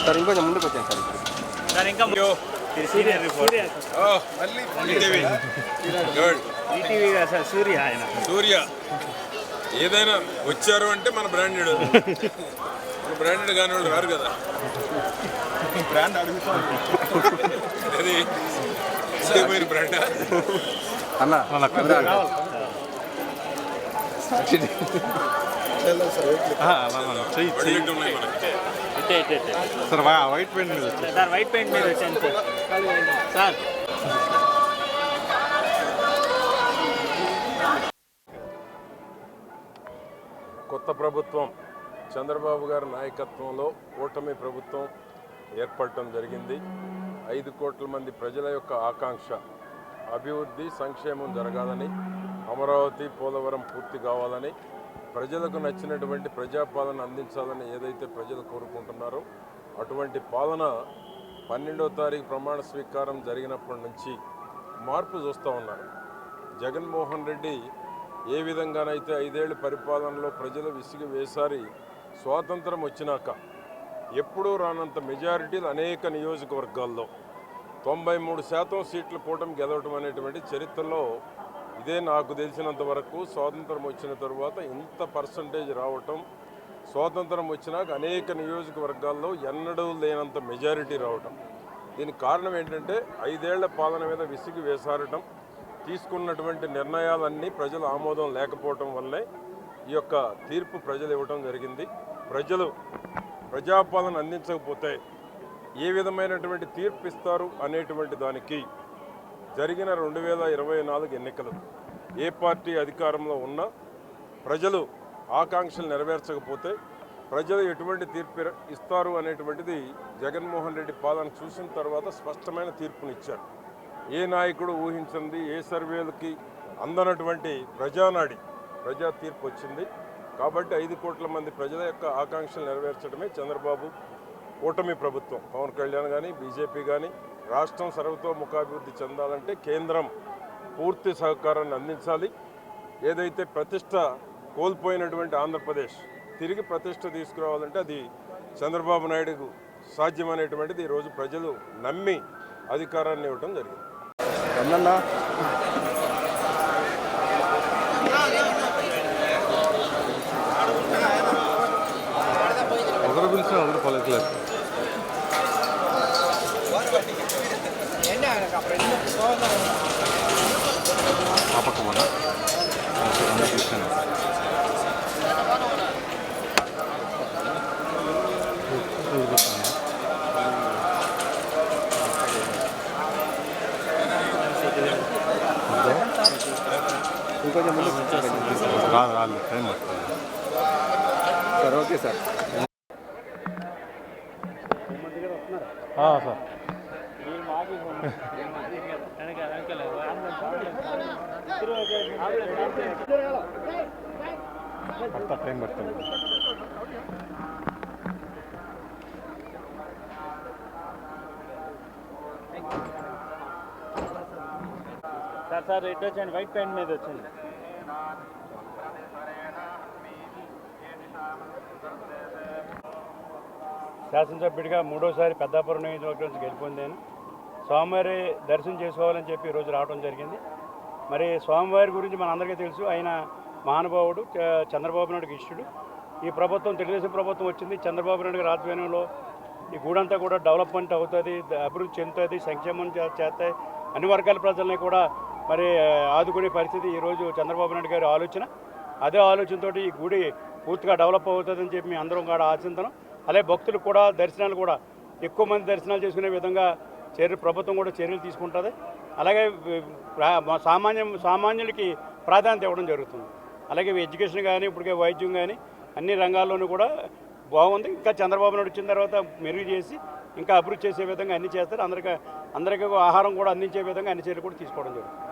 Sir ఇంకొంచెం ముందుకు వచ్చాను సార్ ఇంకా సూర్య ఆయన సూర్య ఏదైనా వచ్చారు అంటే మన బ్రాండెడ్ బ్రాండెడ్ కాని వాళ్ళు రారు కదా. బ్రాండ్ అడుగుతాం అది బ్రాండ్ అన్న సార్ వైట్ పెయింట్ మీద సార్ వైట్ పెయింట్ మీద వచ్చాను సార్. కొత్త ప్రభుత్వం చంద్రబాబు గారి నాయకత్వంలో కూటమి ప్రభుత్వం ఏర్పడటం జరిగింది. 5 కోట్ల మంది ప్రజల యొక్క ఆకాంక్ష అభివృద్ధి సంక్షేమం జరగాలని, అమరావతి పోలవరం పూర్తి కావాలని, ప్రజలకు నచ్చినటువంటి ప్రజాపాలన అందించాలని ఏదైతే ప్రజలు కోరుకుంటున్నారో అటువంటి పాలన 12వ తారీఖు ప్రమాణ స్వీకారం జరిగినప్పటి నుంచి మార్పు చూస్తూ ఉన్నారు. జగన్మోహన్ రెడ్డి ఏ విధంగానైతే 5 ఏళ్ల పరిపాలనలో ప్రజలు విసిగి వేసారి స్వాతంత్రం వచ్చినాక ఎప్పుడూ రానంత మెజారిటీలు అనేక నియోజకవర్గాల్లో 93% సీట్ల కూటమి గెలవటం అనేటువంటి చరిత్రలో ఇదే నాకు తెలిసినంత వరకు. స్వాతంత్రం వచ్చిన తర్వాత ఇంత పర్సంటేజ్ రావటం, స్వాతంత్రం వచ్చినాక అనేక నియోజకవర్గాల్లో ఎన్నడూ లేనంత మెజారిటీ రావటం. దీనికి కారణం ఏంటంటే 5 ఏళ్ల పాలన మీద విసిగి వేసారటం, తీసుకున్నటువంటి నిర్ణయాలన్నీ ప్రజల ఆమోదం లేకపోవటం వల్లే ఈ యొక్క తీర్పు ప్రజలు ఇవ్వటం జరిగింది. ప్రజలు ప్రజాపాలన అందించకపోతే ఏ విధమైనటువంటి తీర్పు ఇస్తారు అనేటువంటి దానికి జరిగిన 2024 ఎన్నికలు ఏ పార్టీ అధికారంలో ఉన్నా ప్రజలు ఆకాంక్షలు నెరవేర్చకపోతే ప్రజలు ఎటువంటి తీర్పు ఇస్తారు అనేటువంటిది జగన్మోహన్ రెడ్డి పాలన చూసిన తర్వాత స్పష్టమైన తీర్పునిచ్చారు. ఏ నాయకుడు ఊహించింది, ఏ సర్వేలకి అందనటువంటి ప్రజానాడి ప్రజా తీర్పు వచ్చింది. కాబట్టి 5 కోట్ల మంది ప్రజల యొక్క ఆకాంక్షలు నెరవేర్చడమే చంద్రబాబు కూటమి ప్రభుత్వం. పవన్ కళ్యాణ్ కానీ బీజేపీ కానీ రాష్ట్రం సర్వతోముఖాభివృద్ధి చెందాలంటే కేంద్రం పూర్తి సహకారాన్ని అందించాలి. ఏదైతే ప్రతిష్ట కోల్పోయినటువంటి ఆంధ్రప్రదేశ్ తిరిగి ప్రతిష్ట తీసుకురావాలంటే అది చంద్రబాబు నాయుడుకు సాధ్యమనేటువంటిది ఈరోజు ప్రజలు నమ్మి అధికారాన్ని ఇవ్వడం జరిగింది. ఒకరు పిలిచిన అందరూ పలకలేదు. ఆ పక్క మన పిలిచాను. ఇంకొంచెం ముందు రాదు టైం పడుతుంది sir. Okay sir. Sir time పడుతుంది. సార్ ఇటు వచ్చాను, వైట్ పెయింట్ మీద వచ్చింది. శాసనసభ్యుడిగా 3వసారి పెద్దాపురం నియోజకవర్గం నుంచి గెలిపొందాను. స్వామివారి దర్శనం చేసుకోవాలని చెప్పి ఈరోజు రావడం జరిగింది. మరి స్వామివారి గురించి మనందరికీ తెలుసు, ఆయన మహానుభావుడు, చంద్రబాబు నాయుడుకి ఇష్టుడు. ఈ ప్రభుత్వం తెలుగుదేశం ప్రభుత్వం వచ్చింది, చంద్రబాబు నాయుడు గారి ఆధ్వర్యంలో ఈ గూడంతా కూడా డెవలప్మెంట్ అవుతుంది, అభివృద్ధి చెందుతుంది, సంక్షేమం చేస్తాయి, అన్ని వర్గాల ప్రజల్ని కూడా మరి ఆదుకునే పరిస్థితి ఈరోజు చంద్రబాబు నాయుడు గారి ఆలోచన. అదే ఆలోచనతో ఈ గుడి పూర్తిగా డెవలప్ అవుతుందని చెప్పి మేము అందరం కూడా ఆశిస్తున్నాం. అలాగే భక్తులు కూడా దర్శనాలు కూడా ఎక్కువ మంది దర్శనాలు చేసుకునే విధంగా ప్రభుత్వం కూడా చర్యలు తీసుకుంటుంది. అలాగే సామాన్యులకి ప్రాధాన్యత ఇవ్వడం జరుగుతుంది. అలాగే ఎడ్యుకేషన్ కానీ ఇప్పటికే వైద్యం కానీ అన్ని రంగాల్లోనూ కూడా బాగుంది. ఇంకా చంద్రబాబు నాయుడు వచ్చిన తర్వాత మెరుగు చేసి ఇంకా అభివృద్ధి చేసే విధంగా అన్ని చేస్తారు. అందరికీ ఆహారం కూడా అందించే విధంగా అన్ని చర్యలు కూడా తీసుకోవడం జరుగుతుంది.